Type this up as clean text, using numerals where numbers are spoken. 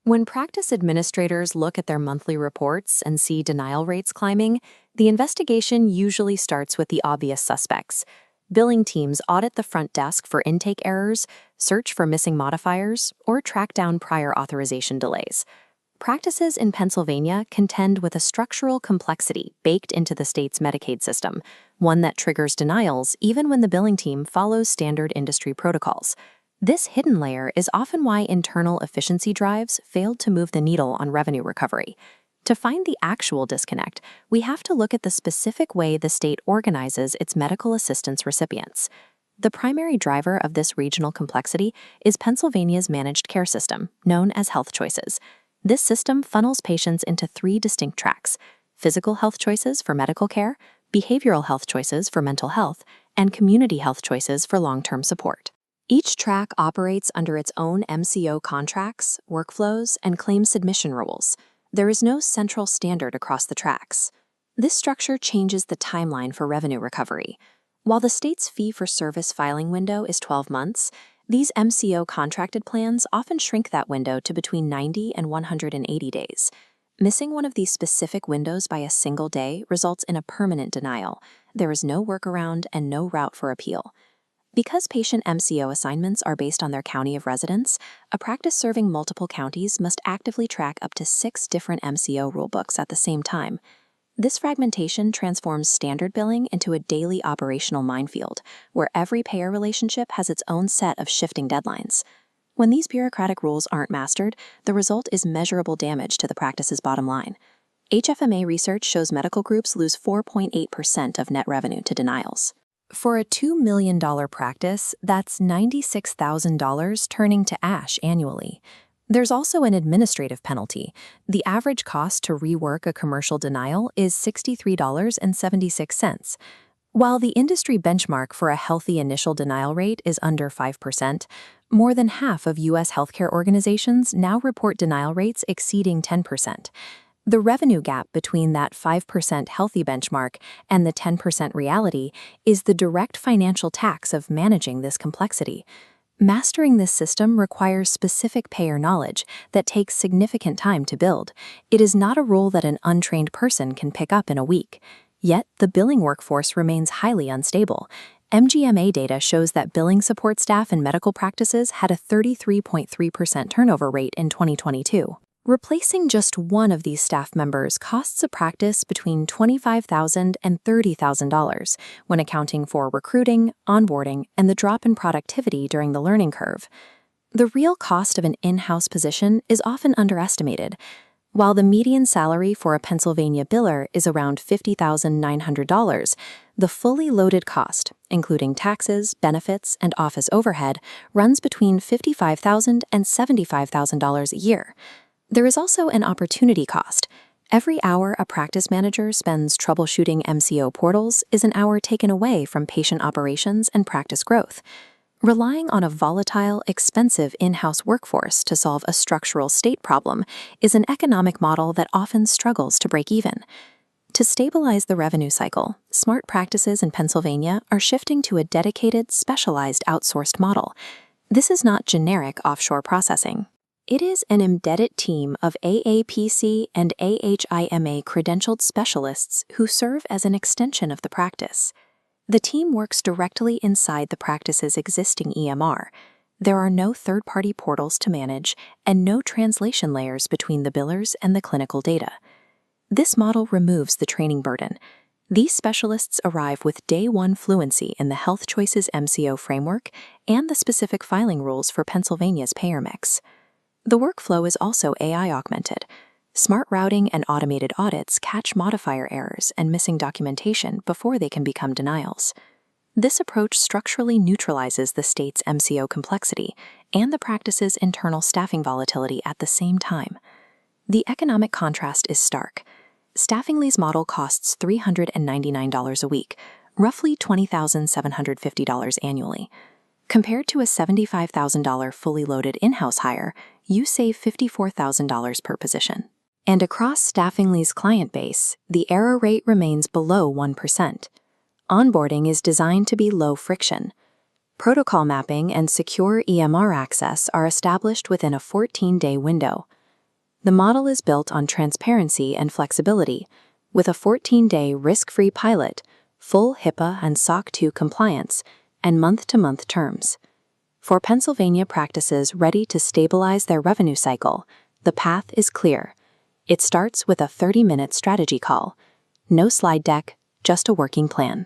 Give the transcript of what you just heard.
When practice administrators look at their monthly reports and see denial rates climbing, the investigation usually starts with the obvious suspects. Billing teams audit the front desk for intake errors, search for missing modifiers, or track down prior authorization delays. Practices in Pennsylvania contend with a structural complexity baked into the state's Medicaid system, one that triggers denials even when the billing team follows standard industry protocols. This hidden layer is often why internal efficiency drives failed to move the needle on revenue recovery. To find the actual disconnect, we have to look at the specific way the state organizes its medical assistance recipients. The primary driver of this regional complexity is Pennsylvania's managed care system, known as HealthChoices. This system funnels patients into three distinct tracks: physical health choices for medical care, behavioral health choices for mental health, and community health choices for long-term support. Each track operates under its own MCO contracts, workflows, and claim submission rules. There is no central standard across the tracks. This structure changes the timeline for revenue recovery. While the state's fee-for-service filing window is 12 months, these MCO contracted plans often shrink that window to between 90 and 180 days. Missing one of these specific windows by a single day results in a permanent denial. There is no workaround and no route for appeal. Because patient MCO assignments are based on their county of residence, a practice serving multiple counties must actively track up to 6 different MCO rulebooks at the same time. This fragmentation transforms standard billing into a daily operational minefield, where every payer relationship has its own set of shifting deadlines. When these bureaucratic rules aren't mastered, the result is measurable damage to the practice's bottom line. HFMA research shows medical groups lose 4.8% of net revenue to denials. For a $2 million practice, that's $96,000 turning to ash annually. There's also an administrative penalty. The average cost to rework a commercial denial is $63.76. While the industry benchmark for a healthy initial denial rate is under 5%, more than half of U.S. healthcare organizations now report denial rates exceeding 10%. The revenue gap between that 5% healthy benchmark and the 10% reality is the direct financial tax of managing this complexity. Mastering this system requires specific payer knowledge that takes significant time to build. It is not a role that an untrained person can pick up in a week. Yet, the billing workforce remains highly unstable. MGMA data shows that billing support staff in medical practices had a 33.3% turnover rate in 2022. Replacing just one of these staff members costs a practice between $25,000 and $30,000 when accounting for recruiting, onboarding, and the drop in productivity during the learning curve. The real cost of an in-house position is often underestimated. While the median salary for a Pennsylvania biller is around $50,900, the fully loaded cost, including taxes, benefits, and office overhead, runs between $55,000 and $75,000 a year. There is also an opportunity cost. Every hour a practice manager spends troubleshooting MCO portals is an hour taken away from patient operations and practice growth. Relying on a volatile, expensive in-house workforce to solve a structural state problem is an economic model that often struggles to break even. To stabilize the revenue cycle, smart practices in Pennsylvania are shifting to a dedicated, specialized outsourced model. This is not generic offshore processing. It is an embedded team of AAPC and AHIMA-credentialed specialists who serve as an extension of the practice. The team works directly inside the practice's existing EMR. There are no third-party portals to manage and no translation layers between the billers and the clinical data. This model removes the training burden. These specialists arrive with day-one fluency in the HealthChoices MCO framework and the specific filing rules for Pennsylvania's payer mix. The workflow is also AI-augmented. Smart routing and automated audits catch modifier errors and missing documentation before they can become denials. This approach structurally neutralizes the state's MCO complexity and the practice's internal staffing volatility at the same time. The economic contrast is stark. Staffingly's model costs $399 a week, roughly $20,750 annually. Compared to a $75,000 fully loaded in-house hire, you save $54,000 per position. And across Staffingly's client base, the error rate remains below 1%. Onboarding is designed to be low friction. Protocol mapping and secure EMR access are established within a 14-day window. The model is built on transparency and flexibility, with a 14-day risk-free pilot, full HIPAA and SOC 2 compliance, and month-to-month terms. For Pennsylvania practices ready to stabilize their revenue cycle, the path is clear. It starts with a 30-minute strategy call. No slide deck, just a working plan.